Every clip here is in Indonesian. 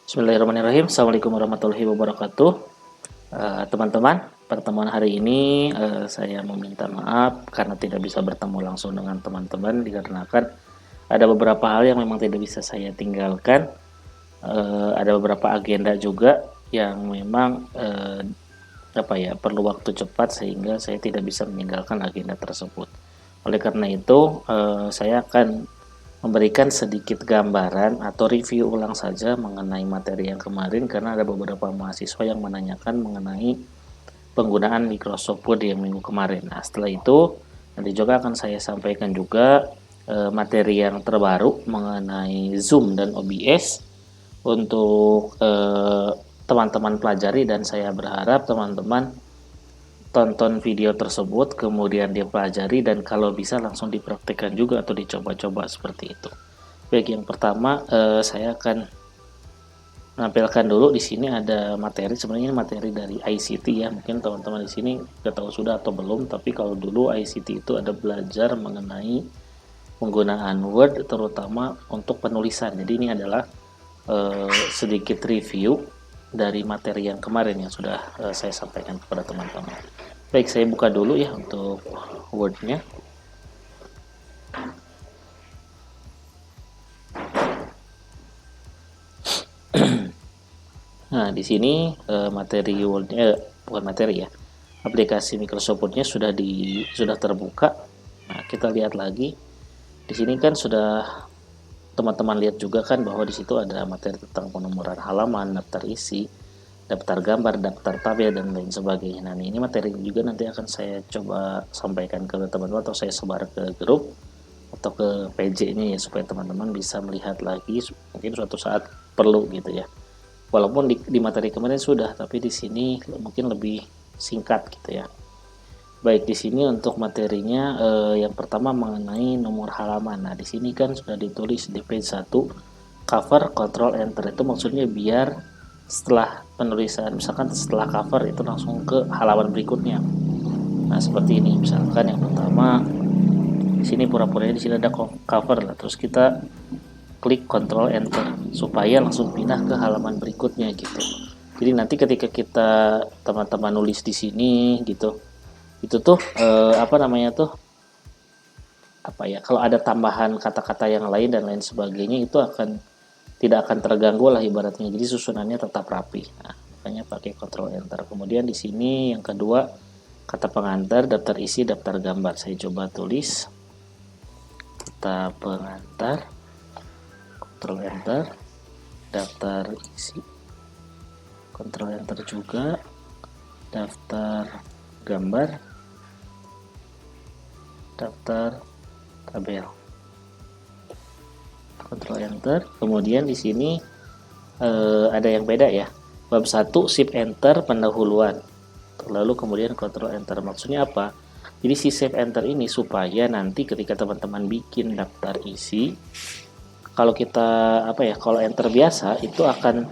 Bismillahirrahmanirrahim. Assalamualaikum warahmatullahi wabarakatuh. Teman-teman, pertemuan hari ini saya meminta maaf karena tidak bisa bertemu langsung dengan teman-teman dikarenakan ada beberapa hal yang memang tidak bisa saya tinggalkan. Ada beberapa agenda juga yang memang perlu waktu cepat sehingga saya tidak bisa meninggalkan agenda tersebut. Oleh karena itu, saya akan memberikan sedikit gambaran atau review ulang saja mengenai materi yang kemarin karena ada beberapa mahasiswa yang menanyakan mengenai penggunaan Microsoft Word yang minggu kemarin. Nah, setelah itu nanti juga akan saya sampaikan juga materi yang terbaru mengenai Zoom dan OBS untuk teman-teman pelajari, dan saya berharap teman-teman tonton video tersebut, kemudian dia pelajari, dan kalau bisa langsung dipraktikkan juga atau dicoba-coba seperti itu. Baik, yang pertama saya akan menampilkan dulu di sini ada materi. Sebenarnya ini materi dari ICT ya. Mungkin teman-teman di sini nggak tahu sudah atau belum, tapi kalau dulu ICT itu ada belajar mengenai penggunaan Word terutama untuk penulisan. Jadi ini adalah sedikit review dari materi yang kemarin yang sudah saya sampaikan kepada teman-teman. Baik, saya buka dulu ya untuk Word-nya. Nah, di sini materi Word-nya bukan materi ya. Aplikasi Microsoft Word-nya sudah terbuka. Nah, kita lihat lagi. Di sini kan sudah teman-teman lihat juga kan bahwa di situ ada materi tentang penomoran halaman, daftar isi, daftar gambar, daftar tabel, dan lain sebagainya. Nah, ini materi juga nanti akan saya coba sampaikan ke teman-teman atau saya sebar ke grup atau ke PJ-nya ya, supaya teman-teman bisa melihat lagi mungkin suatu saat perlu gitu ya. Walaupun di materi kemarin sudah, tapi di sini mungkin lebih singkat gitu ya. Baik, di sini untuk materinya yang pertama mengenai nomor halaman. Nah, di sini kan sudah ditulis di page 1 cover control enter. Itu maksudnya biar setelah penulisan, misalkan setelah cover itu langsung ke halaman berikutnya. Nah, seperti ini. Misalkan yang pertama di sini pura-puranya di sini ada cover lah, terus kita klik control enter supaya langsung pindah ke halaman berikutnya gitu. Jadi nanti ketika kita teman-teman nulis di sini gitu, itu tuh kalau ada tambahan kata-kata yang lain dan lain sebagainya itu tidak akan terganggu lah ibaratnya. Jadi susunannya tetap rapi. Nah, makanya pakai control enter. Kemudian di sini yang kedua kata pengantar, daftar isi, daftar gambar. Saya coba tulis kata pengantar, control enter, daftar isi, control enter juga, daftar gambar, daftar tabel, control enter. Kemudian di sini ada yang beda ya, bab 1 shift enter pendahuluan, lalu kemudian control enter. Maksudnya apa? Jadi si shift enter ini supaya nanti ketika teman-teman bikin daftar isi, kalau kita kalau enter biasa itu akan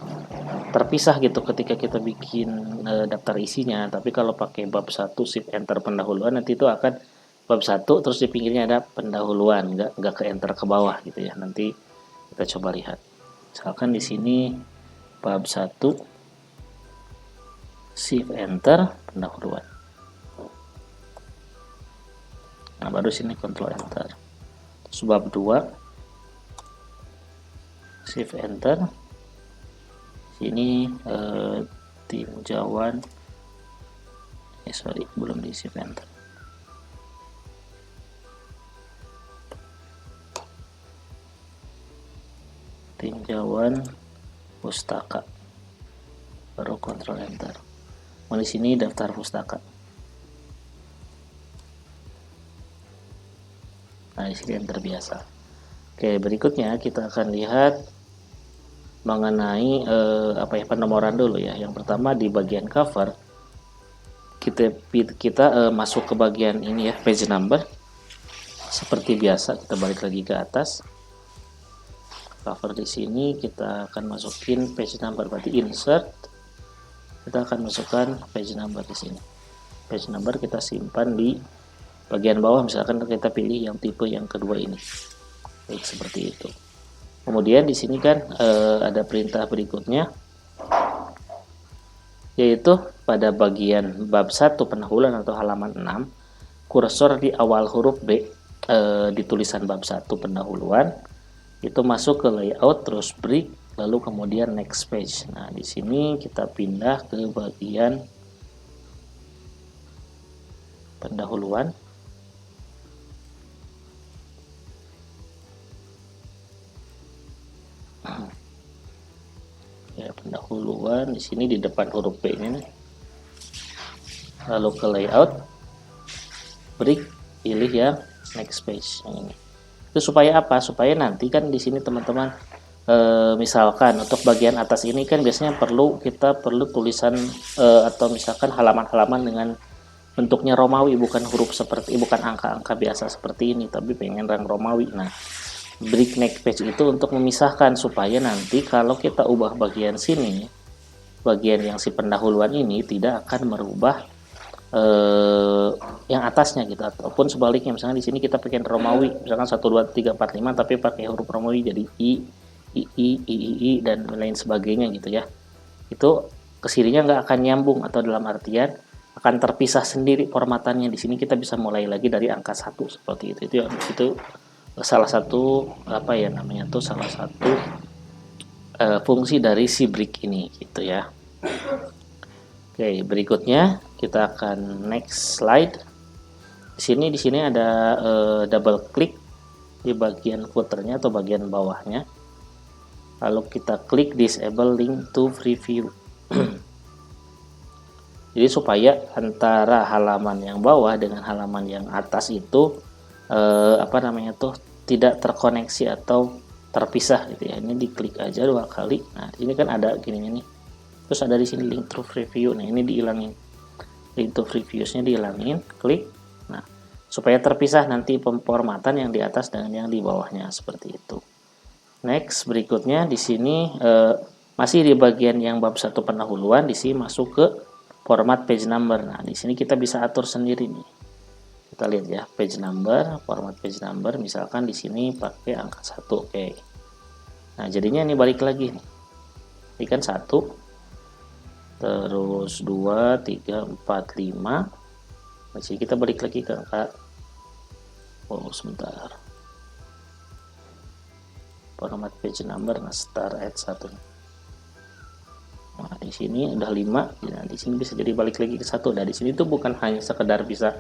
terpisah gitu ketika kita bikin daftar isinya. Tapi kalau pakai bab 1 shift enter pendahuluan, nanti itu akan bab 1 terus di pinggirnya ada pendahuluan, nggak ke enter ke bawah gitu ya. Nanti kita coba lihat. Misalkan di sini bab 1 shift enter pendahuluan. Nah, baru sini control enter. Terus bab 2 shift enter. Sini tinjauan belum di shift enter. Tinjauan pustaka, baru control enter. Di sini daftar pustaka. Nah, di sini enter biasa. Oke, berikutnya kita akan lihat mengenai penomoran dulu ya. Yang pertama di bagian cover kita masuk ke bagian ini ya, page number. Seperti biasa kita balik lagi ke atas. Cover di sini kita akan masukin page number, berarti insert. Kita akan masukkan page number di sini. Page number kita simpan di bagian bawah, misalkan kita pilih yang tipe yang kedua ini. Baik, seperti itu. Kemudian di sini kan ada perintah berikutnya, yaitu pada bagian bab 1 pendahuluan atau halaman 6, kursor di awal huruf B di tulisan bab 1 pendahuluan itu masuk ke layout, terus break, lalu kemudian next page. Nah, di sini kita pindah ke bagian pendahuluan. Ya, pendahuluan di sini di depan huruf B ini nih. Lalu ke layout, break, pilih yang next page yang ini. Itu supaya apa? Supaya nanti kan di sini teman-teman misalkan untuk bagian atas ini kan biasanya kita perlu tulisan atau misalkan halaman-halaman dengan bentuknya Romawi, bukan bukan angka-angka biasa seperti ini, tapi pengen yang Romawi. Nah, break next page itu untuk memisahkan supaya nanti kalau kita ubah bagian sini, bagian yang si pendahuluan ini tidak akan merubah yang atasnya gitu, ataupun sebaliknya misalnya di sini kita pakai Romawi misalkan 1 2 3 4 5 tapi pakai huruf Romawi jadi I dan lain sebagainya gitu ya, itu kesininya nggak akan nyambung, atau dalam artian akan terpisah sendiri formatannya. Di sini kita bisa mulai lagi dari angka 1 seperti itu salah satu apa ya namanya tuh salah satu fungsi dari si break ini gitu ya. Oke, berikutnya kita akan next slide. Di sini ada double klik di bagian footernya atau bagian bawahnya. Lalu kita klik disable link to preview. Jadi supaya antara halaman yang bawah dengan halaman yang atas itu apa namanya tuh tidak terkoneksi atau terpisah gitu ya. Ini diklik aja 2 kali. Nah, ini kan ada gini nih. Terus ada di sini link to preview. Nah, ini dihilangin. Link to previews-nya dihilangin, klik. Nah, supaya terpisah nanti pemformatan yang di atas dengan yang di bawahnya seperti itu. Next, berikutnya di sini masih di bagian yang bab 1 pendahuluan, di sini masuk ke format page number. Nah, di sini kita bisa atur sendiri nih. Kita lihat ya, page number, format page number, misalkan di sini pakai angka 1, oke. Nah, jadinya ini balik lagi nih. Ini kan 1, terus 2, 3, 4, 5. Masih kita balik lagi ke angka, sebentar, format page number, nah start at 1. Nah, di sini udah 5. Nah, di sini bisa jadi balik lagi ke 1. Nah, di sini tuh bukan hanya sekedar bisa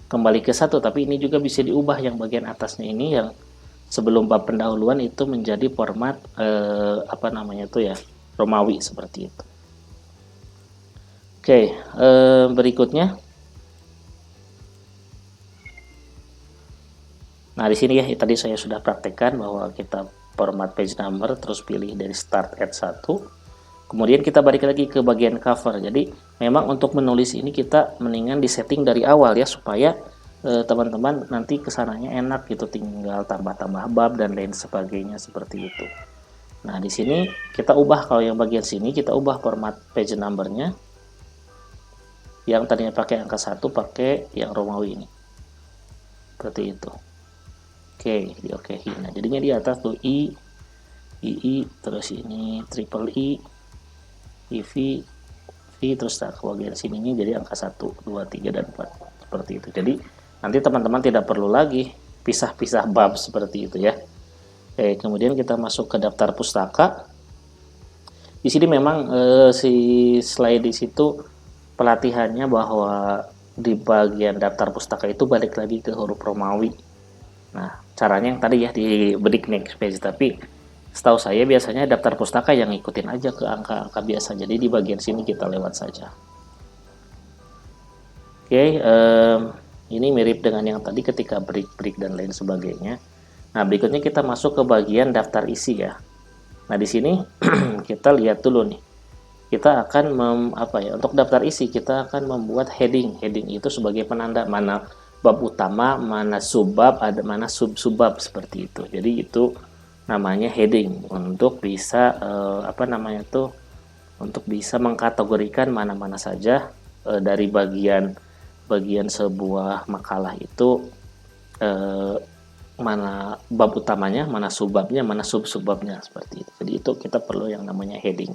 kembali ke 1, tapi ini juga bisa diubah yang bagian atasnya ini yang sebelum bab pendahuluan itu menjadi format apa namanya tuh ya, Romawi seperti itu. Oke, berikutnya. Nah, di sini ya tadi saya sudah praktekkan bahwa kita format page number terus pilih dari start at 1. Kemudian kita balik lagi ke bagian cover. Jadi memang untuk menulis ini kita mendingan di setting dari awal ya, supaya teman-teman nanti kesananya enak gitu, tinggal tambah-tambah bab dan lain sebagainya seperti itu. Nah, di sini kita ubah, kalau yang bagian sini kita ubah format page numbernya, yang tadinya pakai angka 1 pakai yang Romawi ini seperti itu. Oke, di okein. Nah, jadinya di atas tuh I, terus ini triple I, V, terus ke bagian sini ini jadi angka 1, 2, 3, dan 4 seperti itu. Jadi nanti teman-teman tidak perlu lagi pisah-pisah bab seperti itu ya. Oke, kemudian kita masuk ke daftar pustaka. Di sini memang si slide di situ pelatihannya bahwa di bagian daftar pustaka itu balik lagi ke huruf Romawi. Nah, caranya yang tadi ya di break next page, tapi setahu saya biasanya daftar pustaka yang ngikutin aja ke angka-angka biasa. Jadi di bagian sini kita lewat saja. Oke, ini mirip dengan yang tadi ketika break dan lain sebagainya. Nah, berikutnya kita masuk ke bagian daftar isi ya. Nah, di sini kita lihat dulu nih. Kita akan untuk daftar isi kita akan membuat heading itu sebagai penanda mana bab utama, mana subbab, ada mana sub-subbab seperti itu. Jadi itu namanya heading untuk bisa untuk bisa mengkategorikan mana-mana saja dari bagian sebuah makalah itu mana bab utamanya, mana subbabnya, mana sub-subbabnya, seperti itu. Jadi itu kita perlu yang namanya heading.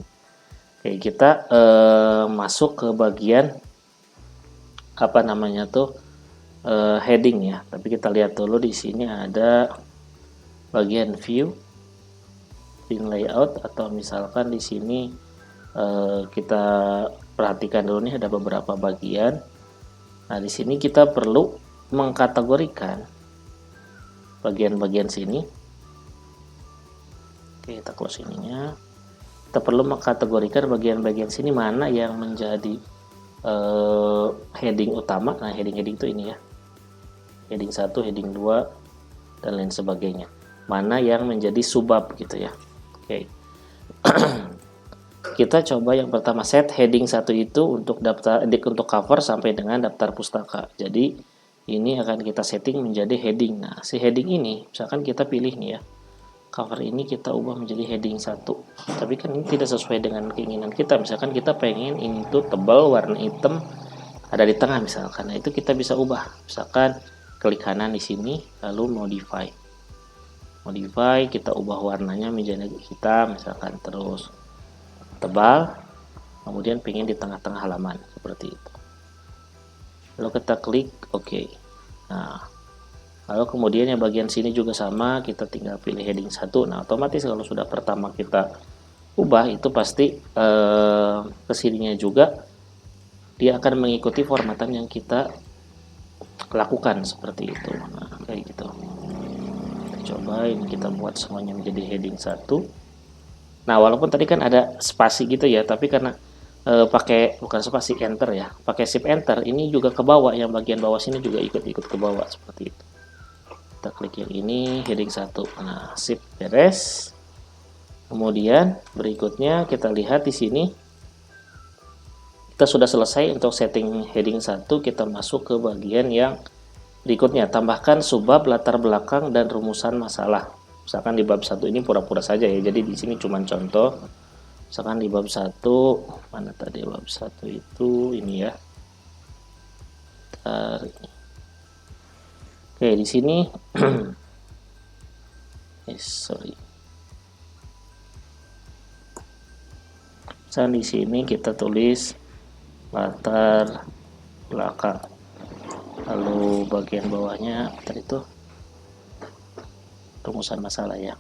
Oke, kita masuk ke bagian apa namanya tuh heading ya. Tapi kita lihat dulu di sini ada bagian view, in layout, atau misalkan di sini kita perhatikan dulu nih ada beberapa bagian. Nah, di sini kita perlu mengkategorikan bagian-bagian sini. Oke, kita close ininya. Kita perlu mengkategorikan bagian-bagian sini mana yang menjadi heading utama. Nah, heading-heading itu ini ya. Heading 1, heading 2, dan lain sebagainya. Mana yang menjadi subbab gitu ya. Oke. Kita coba yang pertama, set heading 1 itu untuk untuk cover sampai dengan daftar pustaka. Jadi ini akan kita setting menjadi heading. Nah, si heading ini misalkan kita pilih nih ya. Cover ini kita ubah menjadi heading 1. Tapi kan ini tidak sesuai dengan keinginan kita. Misalkan kita pengen ini tuh tebal, warna hitam, ada di tengah misalkan. Nah, itu kita bisa ubah. Misalkan klik kanan di sini lalu modify. Modify, kita ubah warnanya menjadi hitam misalkan, terus tebal, kemudian pengen di tengah-tengah halaman seperti itu. Lalu kita klik OK. Nah, lalu kemudian yang bagian sini juga sama, kita tinggal pilih heading 1. Nah, otomatis kalau sudah pertama kita ubah itu pasti kesininya juga dia akan mengikuti formatan yang kita lakukan seperti itu. Nah, kayak gitu. Kita coba ini, kita buat semuanya menjadi heading 1. Nah, walaupun tadi kan ada spasi gitu ya, tapi karena pakai bukan spasi, enter ya, pakai shift enter, ini juga ke bawah, yang bagian bawah sini juga ikut-ikut ke bawah seperti itu. Kita klik yang ini, heading 1. Nah, shift beres. Kemudian berikutnya kita lihat di sini kita sudah selesai untuk setting heading 1. Kita masuk ke bagian yang berikutnya, tambahkan subbab, latar belakang, dan rumusan masalah. Misalkan di bab 1 ini pura-pura saja ya, jadi di sini cuma contoh. Misalkan di bab 1, mana tadi bab 1 itu ini ya. Oke, di sini sorry. Misalkan di sini kita tulis latar belakang. Lalu bagian bawahnya tadi itu rumusan masalah ya,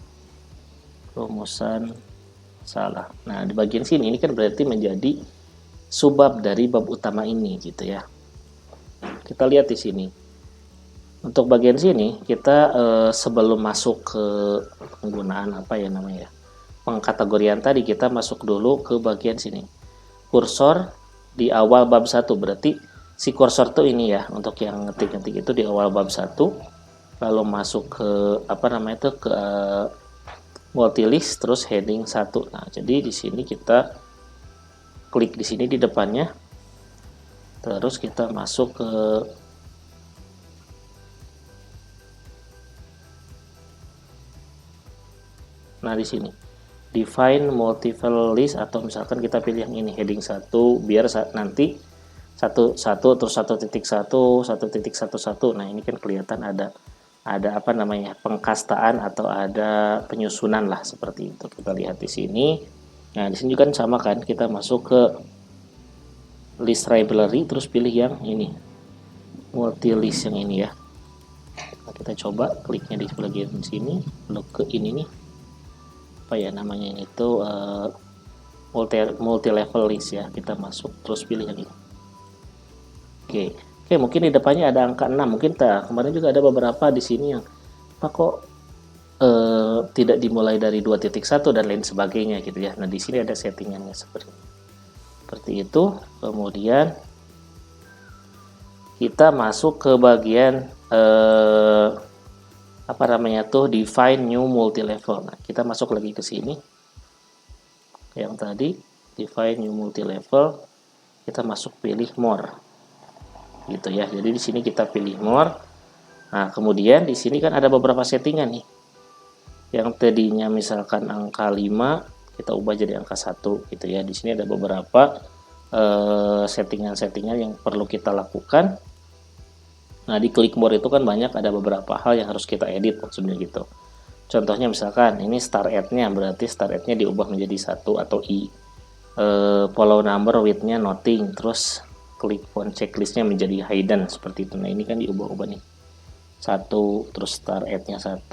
rumusan masalah. Nah, di bagian sini ini kan berarti menjadi subbab dari bab utama ini gitu ya. Kita lihat di sini untuk bagian sini kita sebelum masuk ke penggunaan apa ya namanya, pengkategorian tadi, kita masuk dulu ke bagian sini, kursor di awal bab 1. Berarti si kursor tuh ini ya, untuk yang ngetik-ngetik itu di awal bab 1, lalu masuk ke apa namanya itu ke multilist, terus heading 1. Nah, jadi di sini kita klik di sini di depannya, terus kita masuk ke nah di sini define multiple list, atau misalkan kita pilih yang ini heading 1 biar nanti 1 terus 1.1 1.11. Nah, ini kan kelihatan ada apa namanya pengkastaan atau ada penyusunan lah seperti itu. Kita lihat di sini. Nah, di sini juga kan sama kan, kita masuk ke list library, terus pilih yang ini multi list yang ini ya. Nah, kita coba kliknya di bagian sini, lalu ke ini nih apa ya namanya ini tuh multi level list ya. Kita masuk terus pilih yang ini. Oke, mungkin di depannya ada angka 6, mungkin kemarin juga ada beberapa di sini yang apa kok tidak dimulai dari 2.1 dan lain sebagainya gitu ya. Nah, di sini ada settingannya seperti itu. Kemudian kita masuk ke bagian apa namanya tuh define new multi level. Nah, kita masuk lagi ke sini. Yang tadi define new multi level, kita masuk pilih more. Gitu ya. Jadi di sini kita pilih more. Nah, kemudian di sini kan ada beberapa settingan nih. Yang tadinya misalkan angka 5 kita ubah jadi angka 1 gitu ya. Di sini ada beberapa settingan-settingan yang perlu kita lakukan. Nah, di clipboard itu kan banyak ada beberapa hal yang harus kita edit maksudnya gitu. Contohnya misalkan ini start at-nya, berarti start at-nya diubah menjadi 1 atau i. Follow number with-nya nothing, terus klik font checklist-nya menjadi hidden seperti itu. Nah, ini kan diubah-ubah nih. 1, terus start at-nya 1,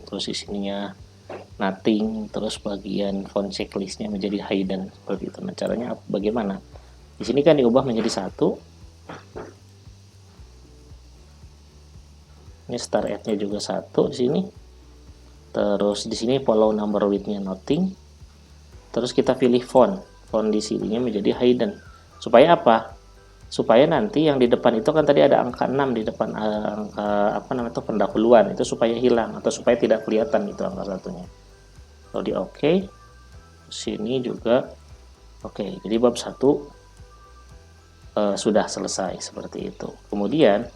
terus isinya nothing, terus bagian font checklist-nya menjadi hidden seperti itu. Nah, caranya bagaimana? Di sini kan diubah menjadi 1. Ini start at-nya juga 1 di sini. Terus di sini follow number with-nya nothing. Terus kita pilih font di sininya menjadi hidden. Supaya apa? Supaya nanti yang di depan itu kan tadi ada angka 6 di depan angka apa namanya itu pendahuluan, itu supaya hilang atau supaya tidak kelihatan itu angka satunya. Kalau di oke, sini juga oke. Jadi bab 1 sudah selesai seperti itu. Kemudian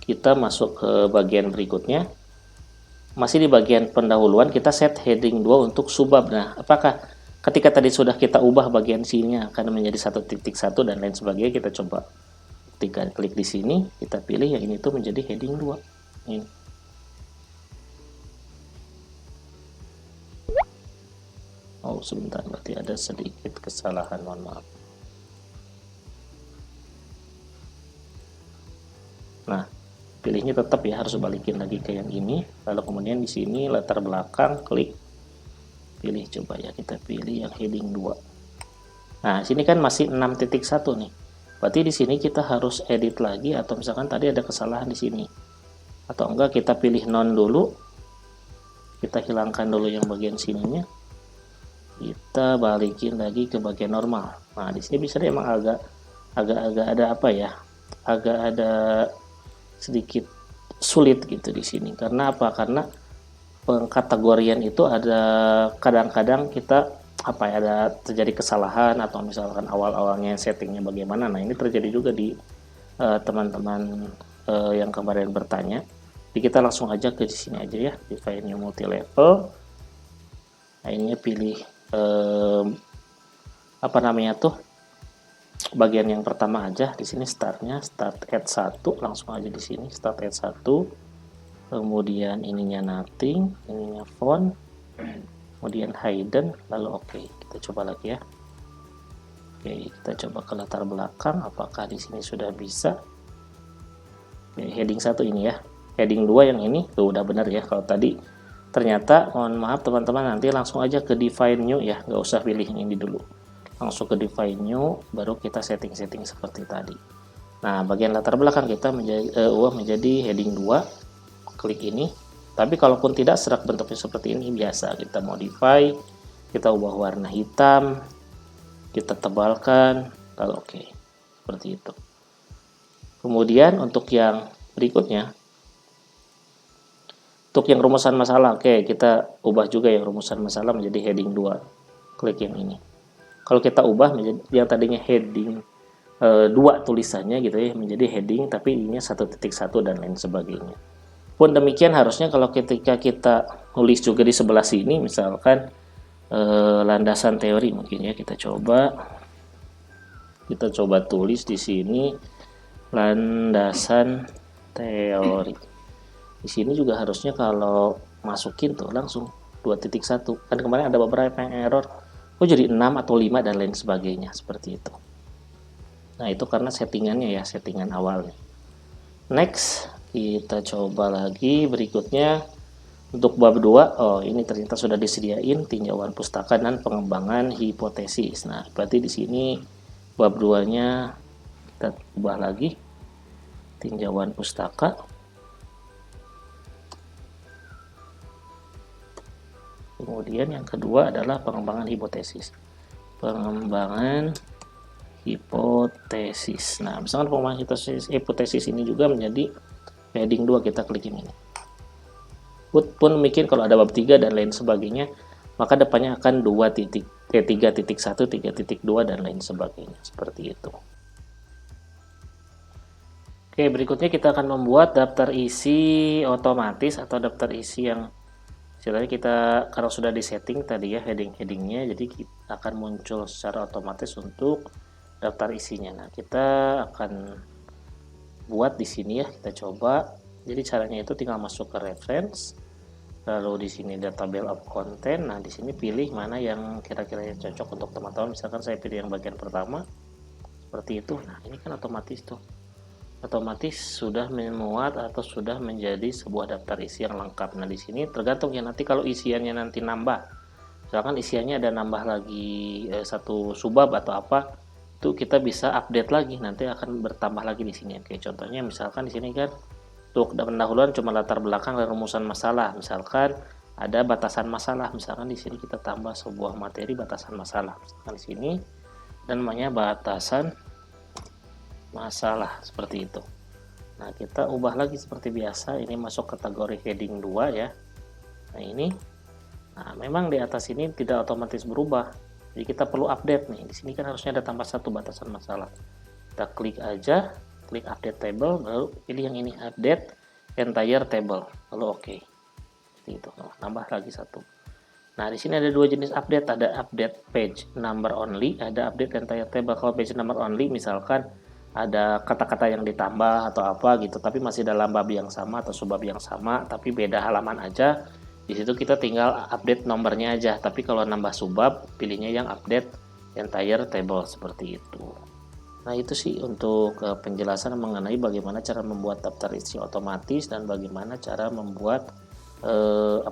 kita masuk ke bagian berikutnya. Masih di bagian pendahuluan kita set heading 2 untuk subbab. Nah, apakah ketika tadi sudah kita ubah bagian sininya akan menjadi 1.1 dan lain sebagainya, kita coba ketika klik di sini kita pilih yang ini tuh menjadi heading 2. Ini. Oh, sebentar, berarti ada sedikit kesalahan, mohon maaf. Nah, pilihnya tetap ya, harus balikin lagi ke yang ini. Lalu kemudian di sini latar belakang, klik pilih, coba ya kita pilih yang heading 2. Nah, sini kan masih 6.1 nih. Berarti di sini kita harus edit lagi, atau misalkan tadi ada kesalahan di sini. Atau enggak kita pilih non dulu. Kita hilangkan dulu yang bagian sininya. Kita balikin lagi ke bagian normal. Nah, di sini bisa emang agak ada apa ya? Agak ada sedikit sulit gitu di sini. Karena apa? Karena pengkategorian itu ada kadang-kadang kita apa ya, ada terjadi kesalahan atau misalkan awal-awalnya settingnya bagaimana. Nah, ini terjadi juga di teman-teman yang kemarin bertanya. Jadi kita langsung aja ke sini aja ya, define new multi level. Nah, ini pilih apa namanya tuh, bagian yang pertama aja di sini, startnya start at 1, langsung aja di sini start at 1. Kemudian ininya nothing, ininya font, kemudian hidden, lalu oke. Kita coba lagi ya. Oke, kita coba ke latar belakang, apakah di sini sudah bisa. Oke, heading 1 ini ya. Heading 2 yang ini tuh udah benar ya. Kalau tadi ternyata, mohon maaf teman-teman, nanti langsung aja ke define new ya, nggak usah pilih yang ini dulu. Langsung ke define new, baru kita setting-setting seperti tadi. Nah, bagian latar belakang kita ubah menjadi heading 2. Klik ini. Tapi kalaupun tidak serak bentuknya seperti ini, biasa kita modify, kita ubah warna hitam, kita tebalkan, lalu oke. Seperti itu. Kemudian untuk yang berikutnya, untuk yang rumusan masalah, oke, kita ubah juga yang rumusan masalah menjadi heading 2. Klik yang ini. Kalau kita ubah menjadi yang tadinya heading 2 tulisannya gitu ya, menjadi heading tapi ininya 1.1 dan lain sebagainya. Pun demikian harusnya kalau ketika kita nulis juga di sebelah sini, misalkan landasan teori mungkin ya, kita coba tulis di sini landasan teori. Di sini juga harusnya kalau masukin tuh langsung 2.1. Kan kemarin ada beberapa yang error. Oh, jadi 6 atau 5 dan lain sebagainya seperti itu. Nah, itu karena settingannya ya, settingan awalnya. Next, kita coba lagi berikutnya untuk bab 2. Oh, ini ternyata sudah disediain tinjauan pustaka dan pengembangan hipotesis. Nah, berarti di sini bab 2-nya kita ubah lagi tinjauan pustaka. Kemudian yang kedua adalah pengembangan hipotesis. Pengembangan hipotesis. Nah, misalkan pengembangan hipotesis ini juga menjadi heading 2, kita klik ini. Pun mungkin kalau ada bab 3 dan lain sebagainya, maka depannya akan 3.1, 3.2 dan lain sebagainya. Seperti itu. Oke, berikutnya kita akan membuat daftar isi otomatis atau daftar isi yang istilahnya kita kalau sudah disetting tadi ya heading-headingnya, jadi kita akan muncul secara otomatis untuk daftar isinya. Nah, kita akan buat di sini ya, kita coba. Jadi caranya itu tinggal masuk ke reference, lalu di sini ada table of content. Nah, di sini pilih mana yang kira-kira cocok untuk teman-teman. Misalkan saya pilih yang bagian pertama seperti itu. Nah, ini kan otomatis tuh. Otomatis sudah memuat atau sudah menjadi sebuah daftar isi yang lengkap. Nah, di sini tergantung ya, nanti kalau isiannya nanti nambah. Misalkan isiannya ada nambah lagi satu subbab atau apa, itu kita bisa update lagi, nanti akan bertambah lagi di sini. Oke, contohnya misalkan di sini kan untuk pendahuluan cuma latar belakang dan rumusan masalah. Misalkan ada batasan masalah, misalkan di sini kita tambah sebuah materi batasan masalah. Misalkan di sini dan namanya batasan masalah seperti itu. Nah, kita ubah lagi seperti biasa, ini masuk kategori heading 2 ya. Nah, ini. Nah, memang di atas ini tidak otomatis berubah. Jadi kita perlu update nih. Di sini kan harusnya ada tambah satu batasan masalah. Kita klik aja, klik update table, lalu pilih yang ini update entire table. Lalu oke. Seperti itu. Nah, nambah lagi satu. Nah, di sini ada dua jenis update, ada update page number only, ada update entire table. Kalau page number only misalkan ada kata-kata yang ditambah atau apa gitu, tapi masih dalam bab yang sama atau subbab yang sama, tapi beda halaman aja. Di situ kita tinggal update nomornya aja. Tapi kalau nambah subbab, pilihnya yang update entire table seperti itu. Nah, itu sih untuk penjelasan mengenai bagaimana cara membuat daftar isi otomatis dan bagaimana cara membuat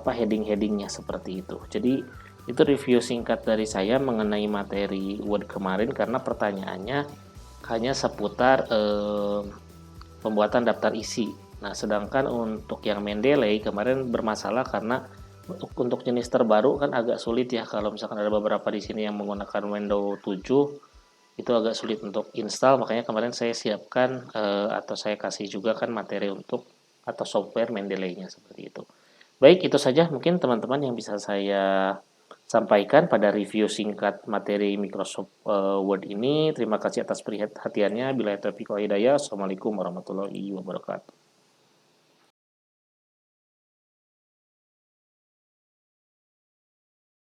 heading-headingnya seperti itu. Jadi itu review singkat dari saya mengenai materi Word kemarin, karena pertanyaannya hanya seputar pembuatan daftar isi. Nah, sedangkan untuk yang Mendeley kemarin bermasalah karena untuk jenis terbaru kan agak sulit ya. Kalau misalkan ada beberapa di sini yang menggunakan Windows 7 itu agak sulit untuk install, makanya kemarin saya siapkan atau saya kasih juga kan materi untuk atau software Mendeley-nya seperti itu. Baik, itu saja mungkin teman-teman yang bisa saya sampaikan pada review singkat materi Microsoft Word ini. Terima kasih atas perhatiannya. Bila taufiq wal hidayah. Assalamualaikum warahmatullahi wabarakatuh.